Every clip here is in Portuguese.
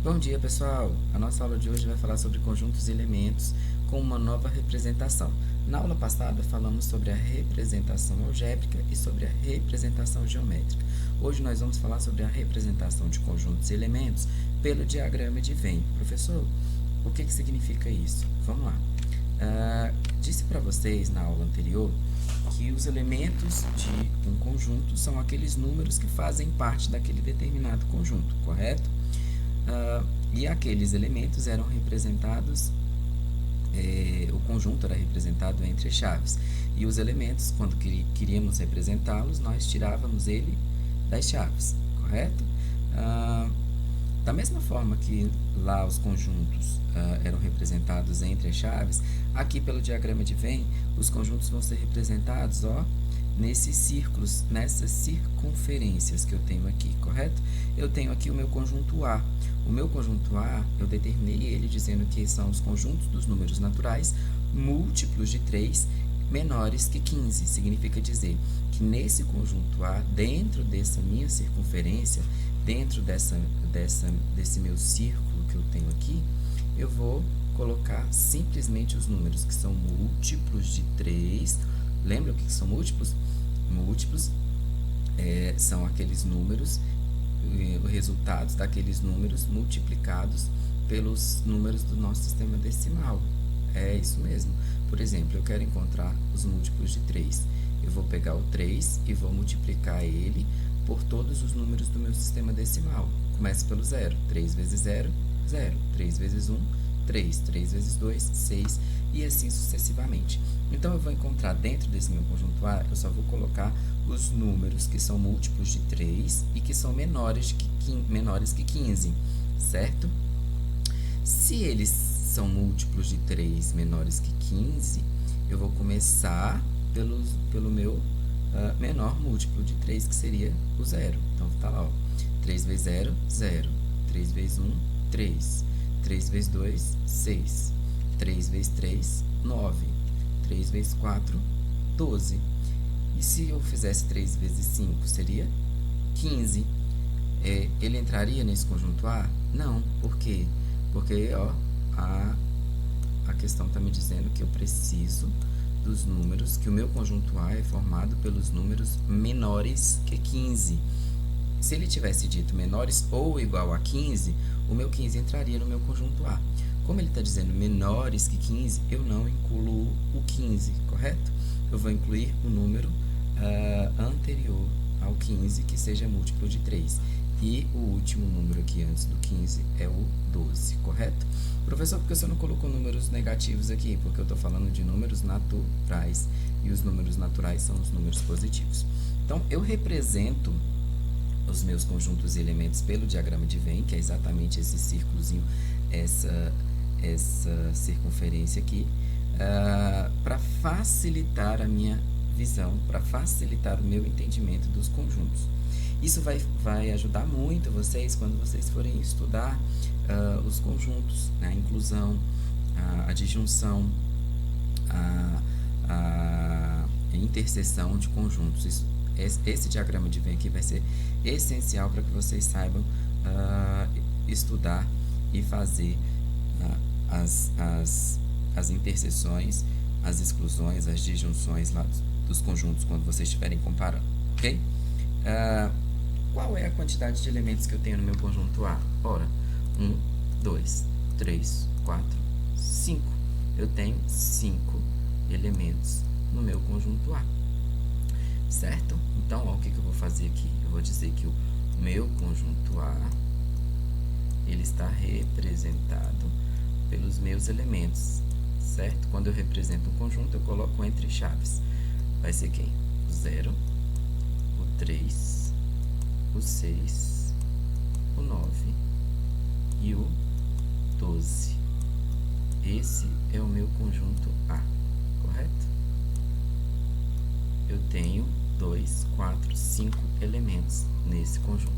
Bom dia, pessoal! A nossa aula de hoje vai falar sobre conjuntos e elementos com uma nova representação. Na aula passada, falamos sobre a representação algébrica e sobre a representação geométrica. Hoje nós vamos falar sobre a representação de conjuntos e elementos pelo diagrama de Venn. Professor, o que significa isso? Vamos lá. Disse para vocês na aula anterior que os elementos de um conjunto são aqueles números que fazem parte daquele determinado conjunto, correto? E aqueles elementos eram representados, o conjunto era representado entre chaves. E os elementos, quando queríamos representá-los, nós tirávamos ele das chaves, correto? Da mesma forma que lá os conjuntos eram representados entre as chaves, aqui pelo diagrama de Venn, os conjuntos vão ser representados, nesses círculos, nessas circunferências que eu tenho aqui, correto? Eu tenho aqui o meu conjunto A. O meu conjunto A, eu determinei ele dizendo que são os conjuntos dos números naturais múltiplos de 3 menores que 15. Significa dizer que nesse conjunto A, dentro dessa minha circunferência, dentro desse meu círculo que eu tenho aqui, eu vou colocar simplesmente os números que são múltiplos de 3. Lembra o que são múltiplos? Múltiplos são aqueles números, resultados daqueles números multiplicados pelos números do nosso sistema decimal. É isso mesmo. Por exemplo, eu quero encontrar os múltiplos de 3. Eu vou pegar o 3 e vou multiplicar ele por todos os números do meu sistema decimal. Começo pelo 0. 3 vezes 0, 0. 3 vezes 1, 3. 3 vezes 2, 6. E assim sucessivamente. Então, eu vou encontrar dentro desse meu conjunto A, eu só vou colocar os números que são múltiplos de 3 e que são menores que 15, certo? Se eles são múltiplos de 3 menores que 15, eu vou começar pelo meu menor múltiplo de 3, que seria o 0. Então, tá lá, 3 vezes 0, 0. 3 vezes 1, 3. 3 vezes 2, 6. 3 vezes 3, 9. 3 vezes 4, 12. E se eu fizesse 3 vezes 5, seria 15. Ele entraria nesse conjunto A? Não. Por quê? Porque a questão está me dizendo que eu preciso dos números, que o meu conjunto A é formado pelos números menores que 15. Se ele tivesse dito menores ou igual a 15, o meu 15 entraria no meu conjunto A. Como ele está dizendo menores que 15, eu não incluo o 15, correto? Eu vou incluir o número anterior ao 15, que seja múltiplo de 3. E o último número aqui antes do 15 é o 12, correto? Professor, por que você não colocou números negativos aqui? Porque eu estou falando de números naturais. E os números naturais são os números positivos. Então, eu represento os meus conjuntos e elementos pelo diagrama de Venn, que é exatamente esse círculozinho, essa circunferência aqui, para facilitar a minha visão, para facilitar o meu entendimento dos conjuntos. Isso vai ajudar muito vocês quando vocês forem estudar os conjuntos, né? A inclusão, a disjunção, a interseção de conjuntos. Esse diagrama de Venn aqui vai ser essencial para que vocês saibam estudar e fazer as interseções, as exclusões, as disjunções lá dos conjuntos quando vocês estiverem comparando, ok? Qual é a quantidade de elementos que eu tenho no meu conjunto A? Ora, 1, 2, 3, 4, 5. Eu tenho 5 elementos no meu conjunto A, certo? Então, o que eu vou fazer aqui? Eu vou dizer que o meu conjunto A, ele está representado pelos meus elementos, certo? Quando eu represento um conjunto, eu coloco entre chaves. Vai ser quem? O 0, o 3, o 6, o 9 e o 12. Esse é o meu conjunto A, correto? Eu tenho 2, 4, 5 elementos nesse conjunto.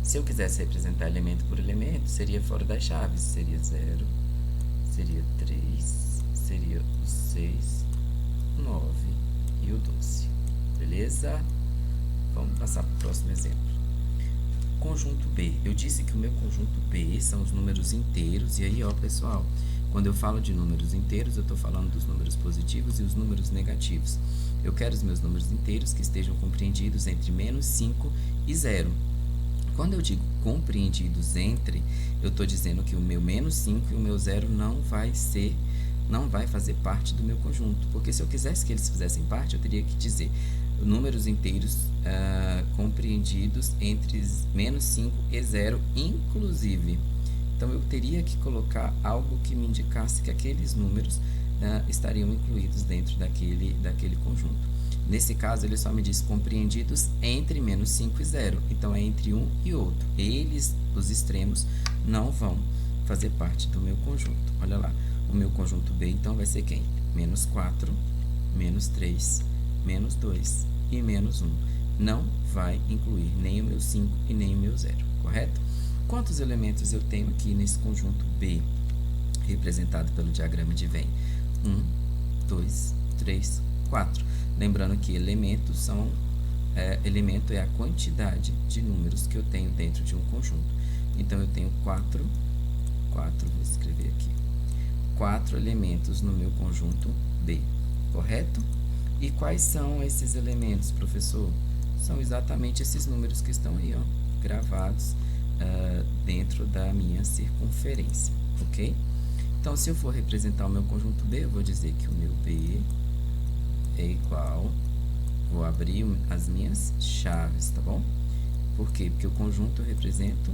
Se eu quisesse representar elemento por elemento, seria fora das chaves. Seria 0, seria 3, seria o 6, o 9 e o 12. Beleza? Vamos passar para o próximo exemplo. conjunto B. Eu disse que o meu conjunto B são os números inteiros. E aí, ó, pessoal, quando eu falo de números inteiros, eu estou falando dos números positivos e os números negativos. Eu quero os meus números inteiros que estejam compreendidos entre menos 5 e 0. Quando eu digo compreendidos entre, eu estou dizendo que o meu menos 5 e o meu 0 não vai fazer parte do meu conjunto. Porque se eu quisesse que eles fizessem parte, eu teria que dizer números inteiros compreendidos entre menos 5 e 0, inclusive. Então, eu teria que colocar algo que me indicasse que aqueles números estariam incluídos dentro daquele conjunto. Nesse caso, ele só me diz compreendidos entre menos 5 e 0. Então, é entre um e outro. Eles, os extremos, não vão fazer parte do meu conjunto. Olha lá, o meu conjunto B, então, vai ser quem? Menos 4, menos 3, menos 2 e menos 1. Não vai incluir nem o meu 5 e nem o meu 0, correto? Quantos elementos eu tenho aqui nesse conjunto B, representado pelo diagrama de Venn? 1, 2, 3, 4. Lembrando que elemento é a quantidade de números que eu tenho dentro de um conjunto. Então, eu tenho 4, vou escrever aqui, 4 elementos no meu conjunto B, correto? E quais são esses elementos, professor? São exatamente esses números que estão aí, ó, gravados dentro da minha circunferência, ok? Então, se eu for representar o meu conjunto B, eu vou dizer que o meu B é igual, vou abrir as minhas chaves, tá bom? Por quê? Porque o conjunto eu represento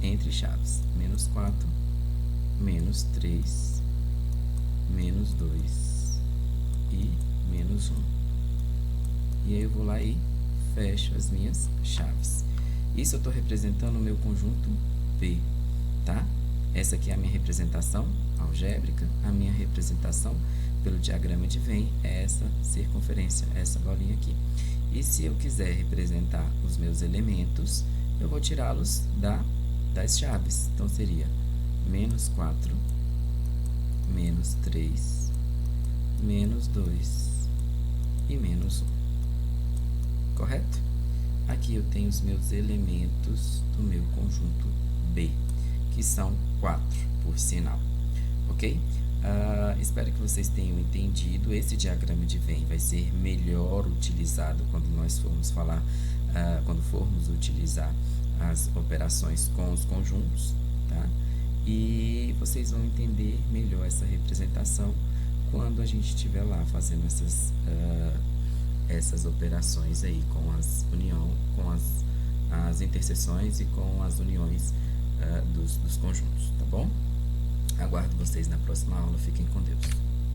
entre chaves, menos 4, menos 3, menos 2 e menos 1. E aí eu vou lá e fecho as minhas chaves. Isso eu estou representando o meu conjunto B, tá? Essa aqui é a minha representação algébrica, a minha representação pelo diagrama de Venn é essa circunferência, essa bolinha aqui. E se eu quiser representar os meus elementos, eu vou tirá-los das chaves. Então, seria menos 4, menos 3, menos 2 e menos 1. Correto? Aqui eu tenho os meus elementos do meu conjunto B, que são 4, por sinal. Ok? Espero que vocês tenham entendido. Esse diagrama de Venn vai ser melhor utilizado quando nós formos utilizar as operações com os conjuntos, tá? E vocês vão entender melhor essa representação quando a gente estiver lá fazendo essas operações aí com as interseções e com as uniões dos conjuntos, tá bom? Aguardo vocês na próxima aula. Fiquem com Deus.